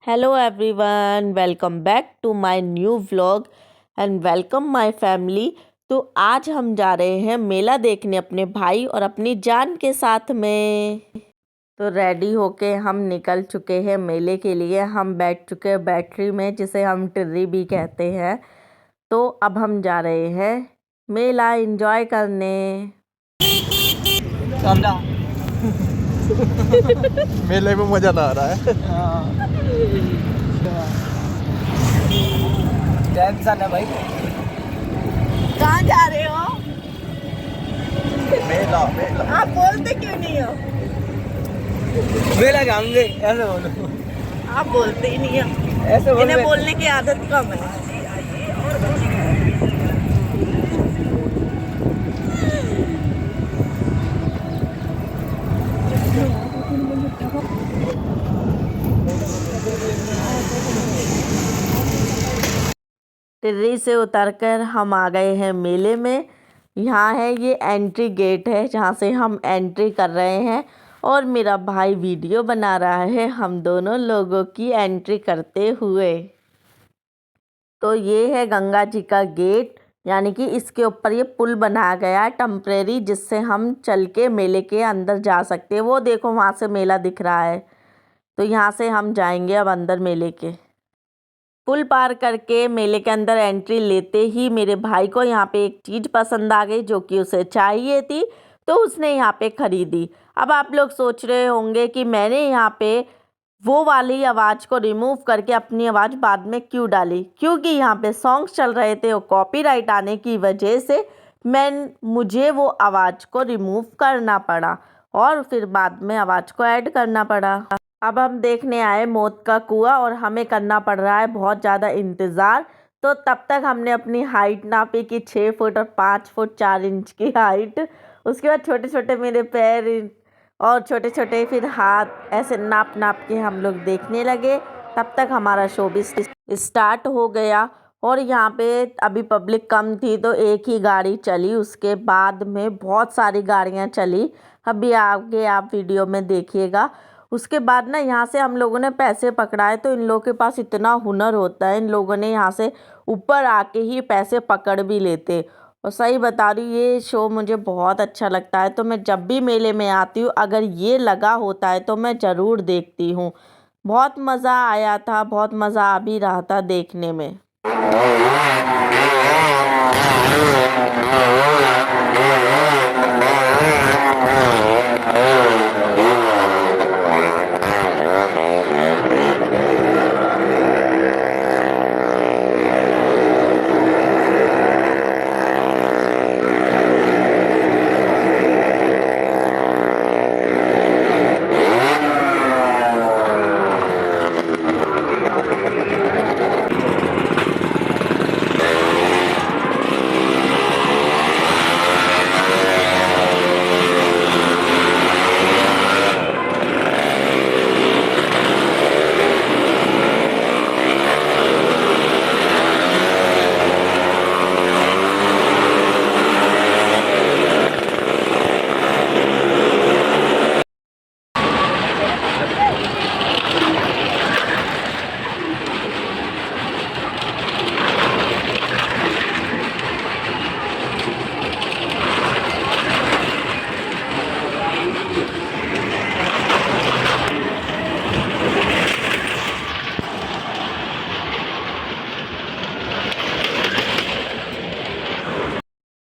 Hello everyone, welcome back to my new vlog and welcome my family। तो आज हम जा रहे हैं मेला देखने अपने भाई और अपनी जान के साथ में। तो रेडी होके हम निकल चुके हैं मेले के लिए। हम बैठ चुके हैं बैटरी में, जिसे हम टिर्री भी कहते हैं। तो अब हम जा रहे हैं मेला एंजॉय करने। मेले में मजा ना आ रहा है। टेंशन है भाई। कहाँ जा रहे हो? मेला मेला आप बोलते क्यों नहीं हो? मेला जाएंगे ऐसे बोलो। आप बोलते ही नहीं हो। ऐसे इन्हें बोलने की आदत कम है। टिर्री से उतरकर हम आ गए हैं मेले में। यहाँ है ये एंट्री गेट है, जहाँ से हम एंट्री कर रहे हैं और मेरा भाई वीडियो बना रहा है हम दोनों लोगों की एंट्री करते हुए। तो ये है गंगा जी का गेट, यानी कि इसके ऊपर ये पुल बनाया गया है टेम्परेरी, जिससे हम चल के मेले के अंदर जा सकते हैं। वो देखो वहाँ से मेला दिख रहा है। तो यहाँ से हम जाएंगे अब अंदर मेले के। पुल पार करके मेले के अंदर एंट्री लेते ही मेरे भाई को यहाँ पे एक चीज़ पसंद आ गई, जो कि उसे चाहिए थी। तो उसने यहाँ पे ख़रीदी। अब आप लोग सोच रहे होंगे कि मैंने यहाँ पे वो वाली आवाज़ को रिमूव करके अपनी आवाज़ बाद में क्यों डाली, क्योंकि यहाँ पे सॉन्ग्स चल रहे थे और कॉपीराइट आने की वजह से मुझे वो आवाज़ को रिमूव करना पड़ा और फिर बाद में आवाज़ को ऐड करना पड़ा। अब हम देखने आए मौत का कुआं और हमें करना पड़ रहा है बहुत ज़्यादा इंतज़ार। तो तब तक हमने अपनी हाइट नापी कि 6 फुट और 5 फुट 4 इंच की हाइट। उसके बाद छोटे छोटे मेरे पैर और छोटे छोटे फिर हाथ, ऐसे नाप नाप के हम लोग देखने लगे। तब तक हमारा शो भी स्टार्ट हो गया। और यहाँ पे अभी पब्लिक कम थी तो एक ही गाड़ी चली, उसके बाद में बहुत सारी गाड़ियाँ चली। अभी आगे आप वीडियो में देखिएगा। उसके बाद ना यहाँ से हम लोगों ने पैसे पकड़ाए। तो इन लोगों के पास इतना हुनर होता है, इन लोगों ने यहाँ से ऊपर आके ही पैसे पकड़ भी लेते। और सही बता रही हूँ, ये शो मुझे बहुत अच्छा लगता है। तो मैं जब भी मेले में आती हूँ, अगर ये लगा होता है तो मैं ज़रूर देखती हूँ। बहुत मज़ा आया था, बहुत मज़ा आ भी रहा था देखने में।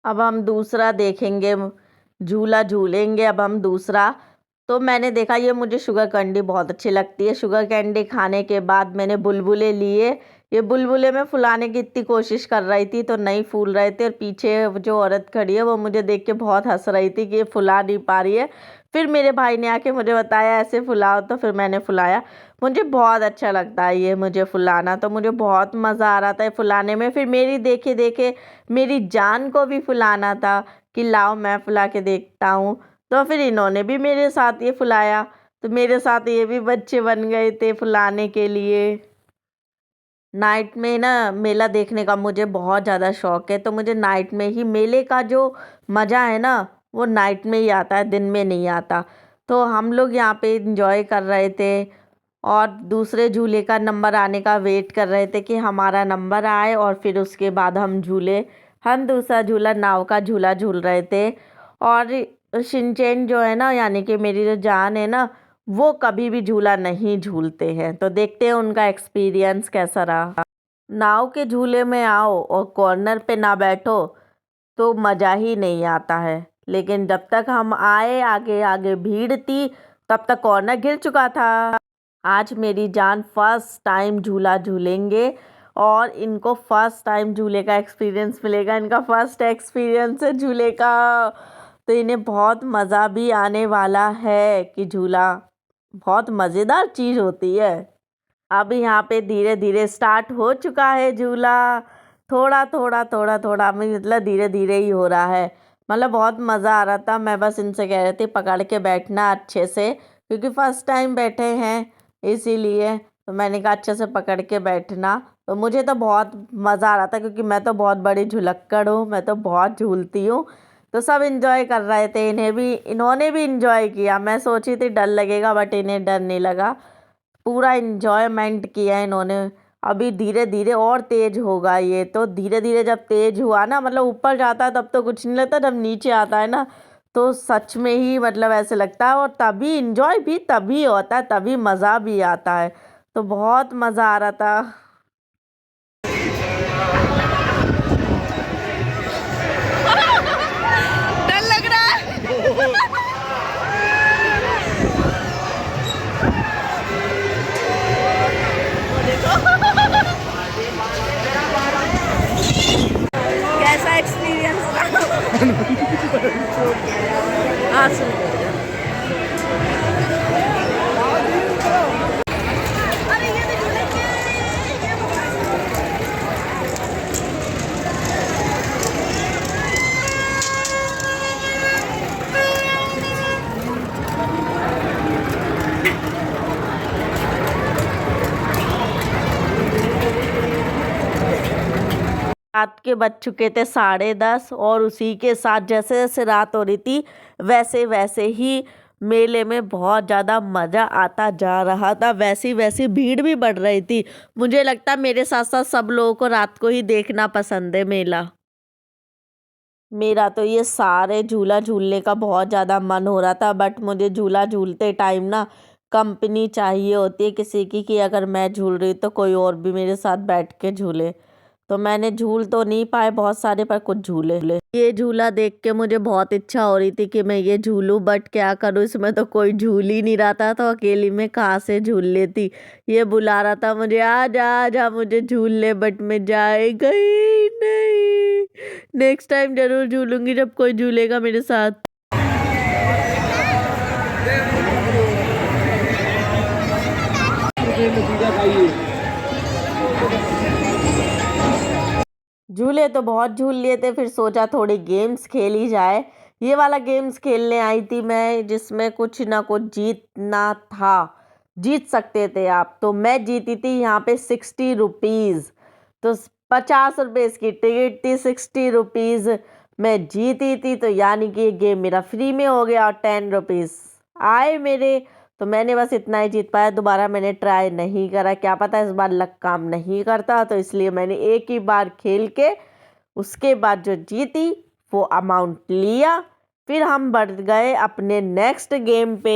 अब हम दूसरा देखेंगे, झूला झूलेंगे अब हम दूसरा। तो मैंने देखा, ये मुझे शुगर कैंडी बहुत अच्छी लगती है। शुगर कैंडी खाने के बाद मैंने बुलबुले लिए। ये बुलबुले में फुलाने की इतनी कोशिश कर रही थी तो नहीं फूल रहे थे। और पीछे जो औरत खड़ी है वो मुझे देख के बहुत हंस रही थी कि ये फुला नहीं पा रही है। फिर मेरे भाई ने आके मुझे बताया ऐसे फुलाओ, तो फिर मैंने फुलाया। मुझे बहुत अच्छा लगता है ये मुझे फुलाना, तो मुझे बहुत मज़ा आ रहा था ये फुलाने में। फिर मेरी देखे देखे मेरी जान को भी फुलाना था कि लाओ मैं फुला के देखता हूँ। तो फिर इन्होंने भी मेरे साथ ये फुलाया। तो मेरे साथ ये भी बच्चे बन गए थे फुलाने के लिए। नाइट में ना मेला देखने का मुझे बहुत ज़्यादा शौक़ है। तो मुझे नाइट में ही मेले का जो मज़ा है ना, वो नाइट में ही आता है, दिन में नहीं आता। तो हम लोग यहाँ पे इंजॉय कर रहे थे। और दूसरे झूले का नंबर आने का वेट कर रहे थे कि हमारा नंबर आए और फिर उसके बाद हम झूले। हम दूसरा झूला नाव का झूला झूल रहे थे। और शिनचैन जो है ना, यानी कि मेरी जो जान है ना, वो कभी भी झूला नहीं झूलते हैं। तो देखते हैं उनका एक्सपीरियंस कैसा रहा। नाव के झूले में आओ और कॉर्नर पे ना बैठो तो मज़ा ही नहीं आता है। लेकिन जब तक हम आए, आगे आगे भीड़ थी, तब तक कॉर्नर गिर चुका था। आज मेरी जान फर्स्ट टाइम झूला झूलेंगे और इनको फर्स्ट टाइम झूले का एक्सपीरियंस मिलेगा। इनका फर्स्ट एक्सपीरियंस है झूले का, तो इन्हें बहुत मज़ा भी आने वाला है कि झूला बहुत मज़ेदार चीज़ होती है। अब यहाँ पे धीरे धीरे स्टार्ट हो चुका है झूला। थोड़ा थोड़ा थोड़ा थोड़ा मतलब धीरे धीरे ही हो रहा है। मतलब बहुत मज़ा आ रहा था। मैं बस इनसे कह रही थी पकड़ के बैठना अच्छे से, क्योंकि फ़र्स्ट टाइम बैठे हैं इसीलिए। तो मैंने कहा अच्छे से पकड़ के बैठना। तो मुझे तो बहुत मज़ा आ रहा था, क्योंकि मैं तो बहुत बड़ी झुलक्कड़ हूँ, मैं तो बहुत झूलती हूँ। तो सब इन्जॉय कर रहे थे, इन्होंने भी इन्जॉय किया। मैं सोची थी डर लगेगा, बट इन्हें डर नहीं लगा। पूरा इन्जॉयमेंट किया इन्होंने। अभी धीरे धीरे और तेज होगा ये। तो धीरे धीरे जब तेज हुआ ना, मतलब ऊपर जाता है तब तो कुछ नहीं लगता, जब नीचे आता है ना तो सच में ही मतलब ऐसे लगता है। और तभी इन्जॉय भी तभी होता है, तभी मज़ा भी आता है। तो बहुत मज़ा आ रहा था। डर लग रहा है। कैसा एक्सपीरियंस रहा? रात के बज चुके थे 10:30 और उसी के साथ जैसे जैसे रात हो रही थी वैसे वैसे ही मेले में बहुत ज़्यादा मज़ा आता जा रहा था। वैसी वैसी भीड़ भी बढ़ रही थी। मुझे लगता है मेरे साथ साथ सब लोगों को रात को ही देखना पसंद है मेला। मेरा तो ये सारे झूला झूलने का बहुत ज़्यादा मन हो रहा था, बट मुझे झूला झूलते टाइम ना कंपनी चाहिए होती है किसी की, कि अगर मैं झूल रही तो कोई और भी मेरे साथ बैठ के झूले। तो मैंने झूल तो नहीं पाए बहुत सारे, पर कुछ झूले। ये झूला देख के मुझे बहुत इच्छा हो रही थी कि मैं ये झूलूं, बट क्या करूं, इसमें तो कोई झूल ही नहीं रहा था। तो अकेली में कहाँ से झूल लेती। ये बुला रहा था मुझे, आ जा मुझे झूल ले, बट मैं जाए गई नहीं। नेक्स्ट टाइम जरूर झूलूंगी जब कोई झूलेगा मेरे साथ। झूले तो बहुत झूल लिए थे, फिर सोचा थोड़ी गेम्स खेली जाए। ये वाला गेम्स खेलने आई थी मैं, जिसमें कुछ ना कुछ जीतना था। जीत सकते थे आप। तो मैं जीती थी यहाँ पे 60 रुपीज़। तो 50 रुपये इसकी टिकट थी, 60 रुपीज़ मैं जीती थी। तो यानी कि ये गेम मेरा फ्री में हो गया और 10 रुपीज़ आए मेरे। तो मैंने बस इतना ही जीत पाया, दोबारा मैंने ट्राई नहीं करा। क्या पता इस बार लक काम नहीं करता, तो इसलिए मैंने एक ही बार खेल के उसके बाद जो जीती वो अमाउंट लिया। फिर हम बढ़ गए अपने नेक्स्ट गेम पे।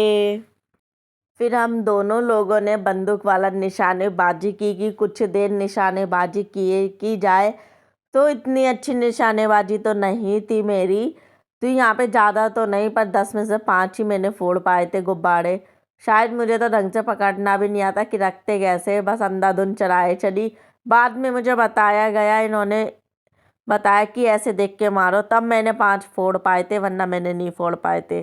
फिर हम दोनों लोगों ने बंदूक वाला निशानेबाजी की कि कुछ देर निशानेबाजी की जाए। तो इतनी अच्छी निशानेबाजी तो नहीं थी मेरी। तो यहाँ पे ज़्यादा तो नहीं, पर 10 में से 5 ही मैंने फोड़ पाए थे गुब्बारे। शायद मुझे तो ढंग से पकड़ना भी नहीं आता कि रखते कैसे, बस अंधाधुंध चलाए चली। बाद में मुझे बताया गया, इन्होंने बताया कि ऐसे देख के मारो, तब मैंने 5 फोड़ पाए थे, वरना मैंने नहीं फोड़ पाए थे।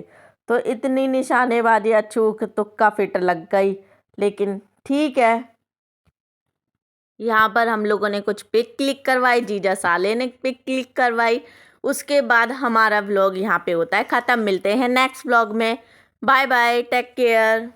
तो इतनी निशानेबाजी अचूक तुक्का फिट लग गई, लेकिन ठीक है। यहाँ पर हम लोगों ने कुछ पिक क्लिक करवाई, जीजा साले ने पिक क्लिक करवाई। उसके बाद हमारा व्लॉग यहाँ पे होता है ख़त्म। मिलते हैं नेक्स्ट व्लॉग में। Bye bye, take care.